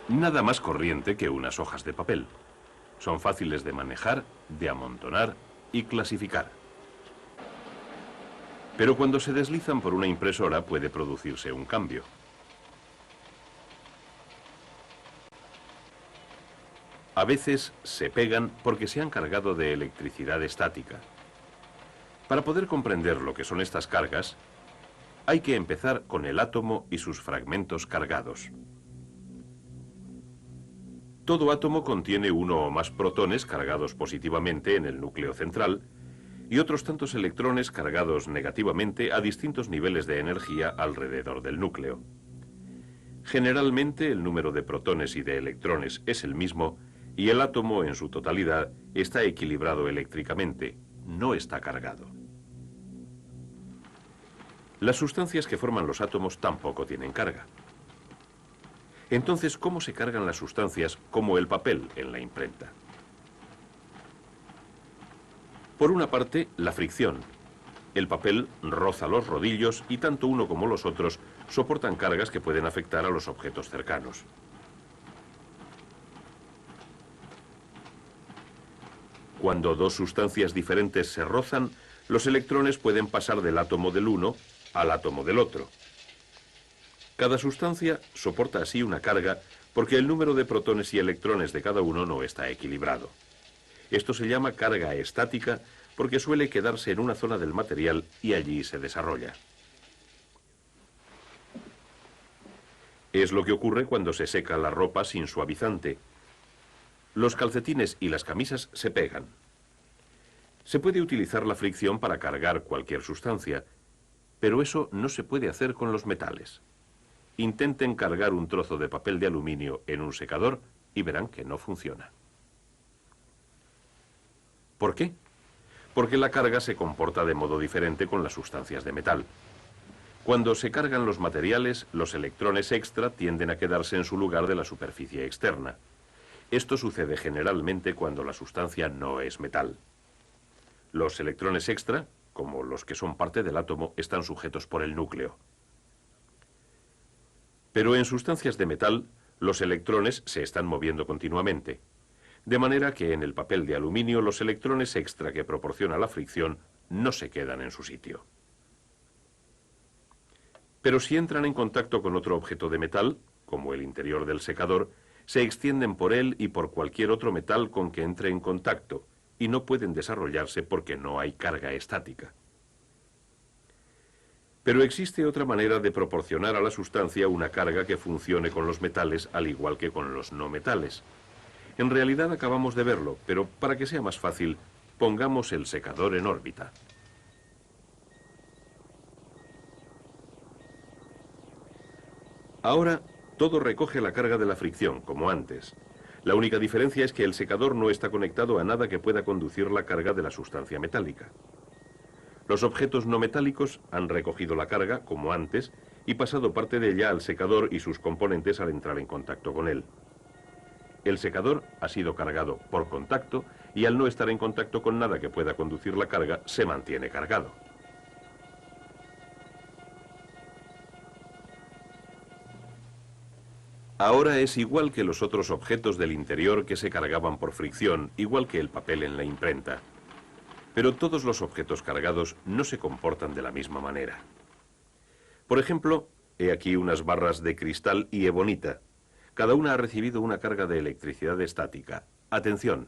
Nada más corriente que unas hojas de papel. Son fáciles de manejar, de amontonar y clasificar. Pero cuando se deslizan por una impresora puede producirse un cambio. A veces se pegan porque se han cargado de electricidad estática. Para poder comprender lo que son estas cargas, hay que empezar con el átomo y sus fragmentos cargados. Todo átomo contiene uno o más protones cargados positivamente en el núcleo central y otros tantos electrones cargados negativamente a distintos niveles de energía alrededor del núcleo. Generalmente el número de protones y de electrones es el mismo y el átomo en su totalidad está equilibrado eléctricamente, no está cargado. Las sustancias que forman los átomos tampoco tienen carga. Entonces, ¿cómo se cargan las sustancias como el papel en la imprenta? Por una parte, la fricción. El papel roza los rodillos y tanto uno como los otros soportan cargas que pueden afectar a los objetos cercanos. Cuando dos sustancias diferentes se rozan, los electrones pueden pasar del átomo del uno al átomo del otro. Cada sustancia soporta así una carga porque el número de protones y electrones de cada uno no está equilibrado. Esto se llama carga estática porque suele quedarse en una zona del material y allí se desarrolla. Es lo que ocurre cuando se seca la ropa sin suavizante. Los calcetines y las camisas se pegan. Se puede utilizar la fricción para cargar cualquier sustancia, pero eso no se puede hacer con los metales. Intenten cargar un trozo de papel de aluminio en un secador y verán que no funciona. ¿Por qué? Porque la carga se comporta de modo diferente con las sustancias de metal. Cuando se cargan los materiales, los electrones extra tienden a quedarse en su lugar de la superficie externa. Esto sucede generalmente cuando la sustancia no es metal. Los electrones extra, como los que son parte del átomo, están sujetos por el núcleo. Pero en sustancias de metal, los electrones se están moviendo continuamente. De manera que en el papel de aluminio los electrones extra que proporciona la fricción no se quedan en su sitio. Pero si entran en contacto con otro objeto de metal, como el interior del secador, se extienden por él y por cualquier otro metal con que entre en contacto, y no pueden desarrollarse porque no hay carga estática. Pero existe otra manera de proporcionar a la sustancia una carga que funcione con los metales al igual que con los no metales. En realidad acabamos de verlo, pero para que sea más fácil, pongamos el secador en órbita. Ahora, todo recoge la carga de la fricción, como antes. La única diferencia es que el secador no está conectado a nada que pueda conducir la carga de la sustancia metálica. Los objetos no metálicos han recogido la carga, como antes, y pasado parte de ella al secador y sus componentes al entrar en contacto con él. El secador ha sido cargado por contacto y al no estar en contacto con nada que pueda conducir la carga, se mantiene cargado. Ahora es igual que los otros objetos del interior que se cargaban por fricción, igual que el papel en la imprenta. Pero todos los objetos cargados no se comportan de la misma manera. Por ejemplo, he aquí unas barras de cristal y ebonita. Cada una ha recibido una carga de electricidad estática. Atención.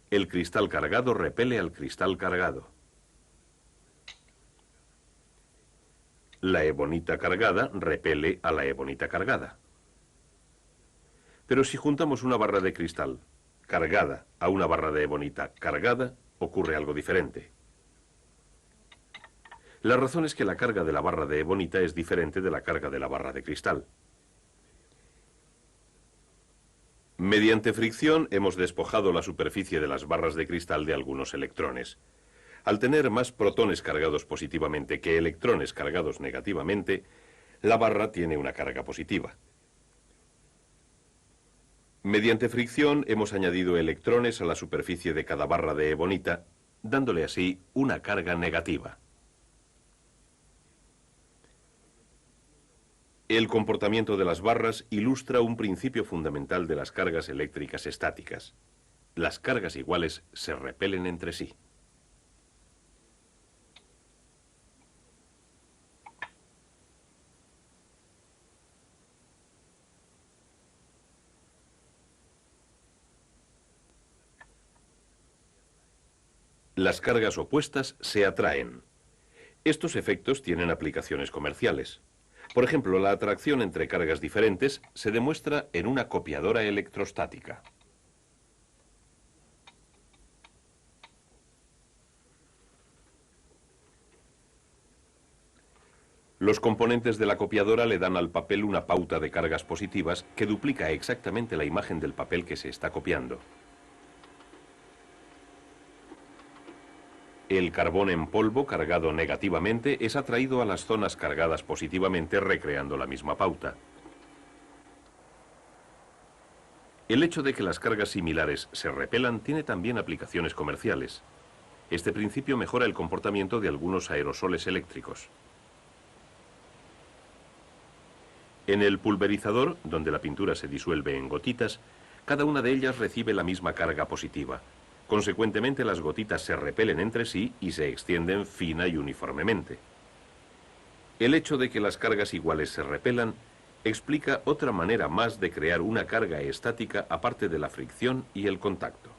El cristal cargado repele al cristal cargado. La ebonita cargada repele a la ebonita cargada. Pero si juntamos una barra de cristal cargada a una barra de ebonita cargada, ocurre algo diferente. La razón es que la carga de la barra de ebonita es diferente de la carga de la barra de cristal. Mediante fricción hemos despojado la superficie de las barras de cristal de algunos electrones. Al tener más protones cargados positivamente que electrones cargados negativamente, la barra tiene una carga positiva. Mediante fricción hemos añadido electrones a la superficie de cada barra de ebonita, dándole así una carga negativa. El comportamiento de las barras ilustra un principio fundamental de las cargas eléctricas estáticas. Las cargas iguales se repelen entre sí. Las cargas opuestas se atraen. Estos efectos tienen aplicaciones comerciales. Por ejemplo, la atracción entre cargas diferentes se demuestra en una copiadora electrostática. Los componentes de la copiadora le dan al papel una pauta de cargas positivas que duplica exactamente la imagen del papel que se está copiando. El carbón en polvo cargado negativamente es atraído a las zonas cargadas positivamente, recreando la misma pauta. El hecho de que las cargas similares se repelan tiene también aplicaciones comerciales. Este principio mejora el comportamiento de algunos aerosoles eléctricos. En el pulverizador, donde la pintura se disuelve en gotitas, cada una de ellas recibe la misma carga positiva. Consecuentemente, las gotitas se repelen entre sí y se extienden fina y uniformemente. El hecho de que las cargas iguales se repelan explica otra manera más de crear una carga estática aparte de la fricción y el contacto.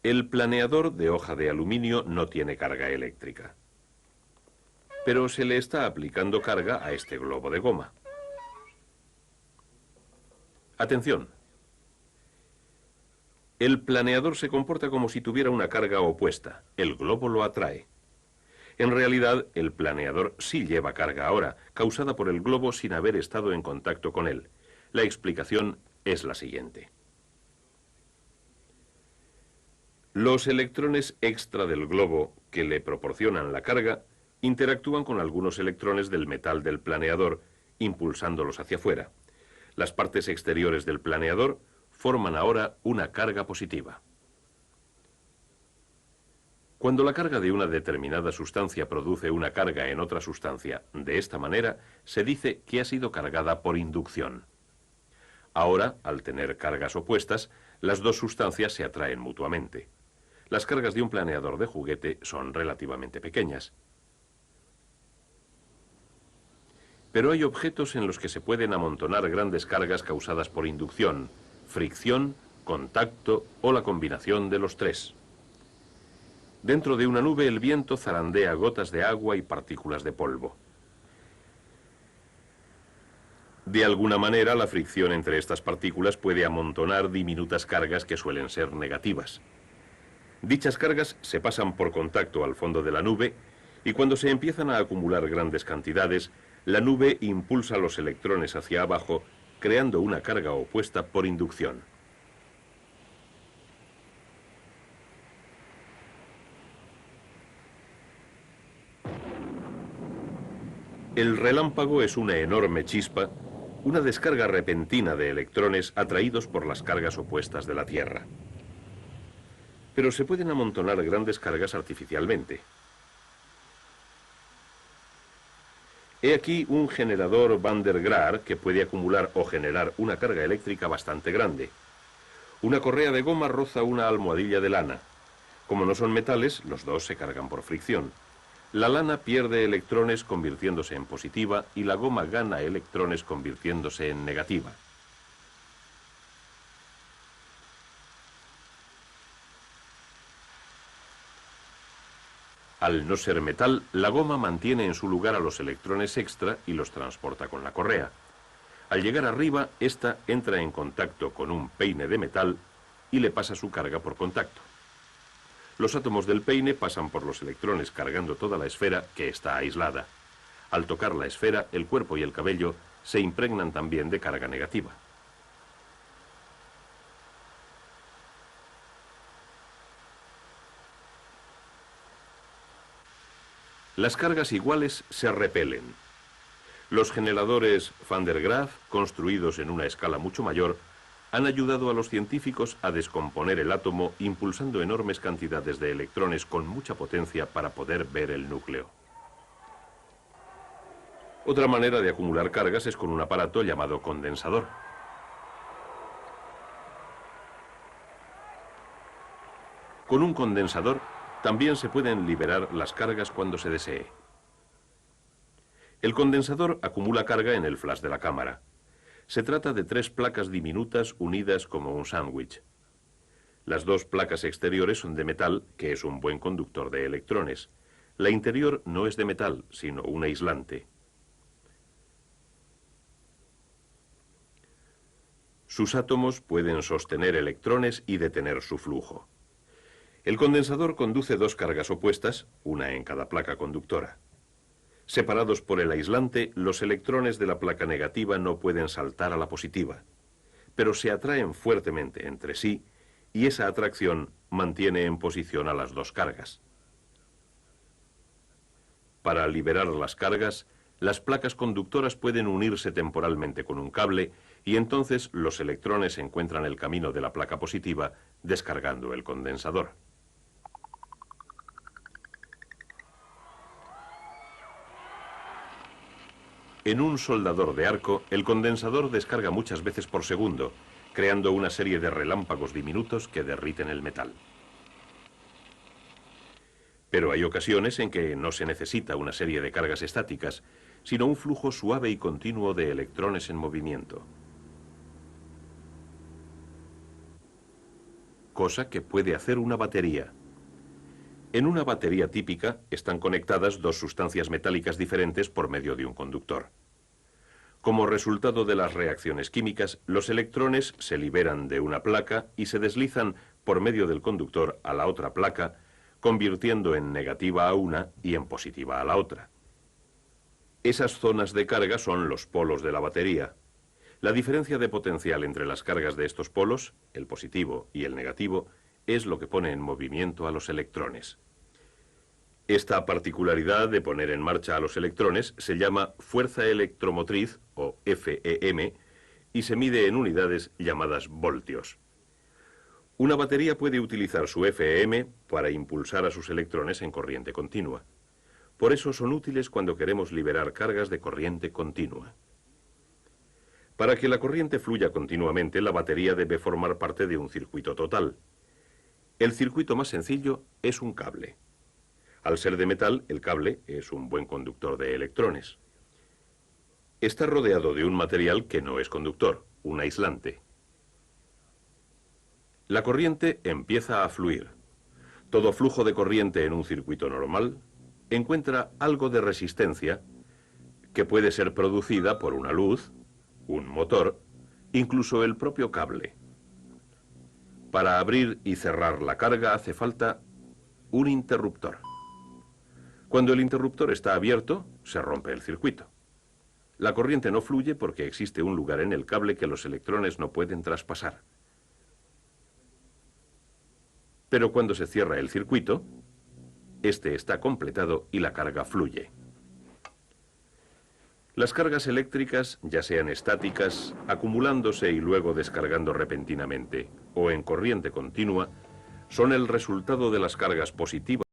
El planeador de hoja de aluminio no tiene carga eléctrica, pero se le está aplicando carga a este globo de goma. Atención. El planeador se comporta como si tuviera una carga opuesta. El globo lo atrae. En realidad, el planeador sí lleva carga ahora, causada por el globo sin haber estado en contacto con él. La explicación es la siguiente. Los electrones extra del globo que le proporcionan la carga interactúan con algunos electrones del metal del planeador, impulsándolos hacia afuera. Las partes exteriores del planeador forman ahora una carga positiva. Cuando la carga de una determinada sustancia produce una carga en otra sustancia de esta manera, se dice que ha sido cargada por inducción. Ahora, al tener cargas opuestas, las dos sustancias se atraen mutuamente. Las cargas de un planeador de juguete son relativamente pequeñas. Pero hay objetos en los que se pueden amontonar grandes cargas causadas por inducción, fricción, contacto o la combinación de los tres. Dentro de una nube el viento zarandea gotas de agua y partículas de polvo. De alguna manera, la fricción entre estas partículas puede amontonar diminutas cargas que suelen ser negativas. Dichas cargas se pasan por contacto al fondo de la nube y cuando se empiezan a acumular grandes cantidades, la nube impulsa los electrones hacia abajo, creando una carga opuesta por inducción. El relámpago es una enorme chispa, una descarga repentina de electrones atraídos por las cargas opuestas de la Tierra. Pero se pueden amontonar grandes cargas artificialmente. He aquí un generador Van der Graar que puede acumular o generar una carga eléctrica bastante grande. Una correa de goma roza una almohadilla de lana. Como no son metales, los dos se cargan por fricción. La lana pierde electrones convirtiéndose en positiva y la goma gana electrones convirtiéndose en negativa. Al no ser metal, la goma mantiene en su lugar a los electrones extra y los transporta con la correa. Al llegar arriba, ésta entra en contacto con un peine de metal y le pasa su carga por contacto. Los átomos del peine pasan por los electrones cargando toda la esfera que está aislada. Al tocar la esfera, el cuerpo y el cabello se impregnan también de carga negativa. Las cargas iguales se repelen. Los generadores Van der Graaf, construidos en una escala mucho mayor, han ayudado a los científicos a descomponer el átomo impulsando enormes cantidades de electrones con mucha potencia para poder ver el núcleo. Otra manera de acumular cargas es con un aparato llamado condensador. Con un condensador también se pueden liberar las cargas cuando se desee. El condensador acumula carga en el flash de la cámara. Se trata de 3 placas diminutas unidas como un sándwich. Las 2 placas exteriores son de metal, que es un buen conductor de electrones. La interior no es de metal, sino un aislante. Sus átomos pueden sostener electrones y detener su flujo. El condensador conduce 2 cargas opuestas, una en cada placa conductora. Separados por el aislante, los electrones de la placa negativa no pueden saltar a la positiva, pero se atraen fuertemente entre sí y esa atracción mantiene en posición a las 2 cargas. Para liberar las cargas, las placas conductoras pueden unirse temporalmente con un cable y entonces los electrones encuentran el camino de la placa positiva descargando el condensador. En un soldador de arco, el condensador descarga muchas veces por segundo, creando una serie de relámpagos diminutos que derriten el metal. Pero hay ocasiones en que no se necesita una serie de cargas estáticas, sino un flujo suave y continuo de electrones en movimiento. Cosa que puede hacer una batería. En una batería típica están conectadas 2 sustancias metálicas diferentes por medio de un conductor. Como resultado de las reacciones químicas, los electrones se liberan de una placa y se deslizan por medio del conductor a la otra placa, convirtiendo en negativa a una y en positiva a la otra. Esas zonas de carga son los polos de la batería. La diferencia de potencial entre las cargas de estos polos, el positivo y el negativo, es lo que pone en movimiento a los electrones. Esta particularidad de poner en marcha a los electrones se llama fuerza electromotriz, o FEM, y se mide en unidades llamadas voltios. Una batería puede utilizar su FEM para impulsar a sus electrones en corriente continua. Por eso son útiles cuando queremos liberar cargas de corriente continua. Para que la corriente fluya continuamente, la batería debe formar parte de un circuito total. El circuito más sencillo es un cable. Al ser de metal, el cable es un buen conductor de electrones. Está rodeado de un material que no es conductor, un aislante. La corriente empieza a fluir. Todo flujo de corriente en un circuito normal encuentra algo de resistencia que puede ser producida por una luz, un motor, incluso el propio cable. Para abrir y cerrar la carga hace falta un interruptor. Cuando el interruptor está abierto, se rompe el circuito. La corriente no fluye porque existe un lugar en el cable que los electrones no pueden traspasar. Pero cuando se cierra el circuito, este está completado y la carga fluye. Las cargas eléctricas, ya sean estáticas, acumulándose y luego descargando repentinamente, o en corriente continua, son el resultado de las cargas positivas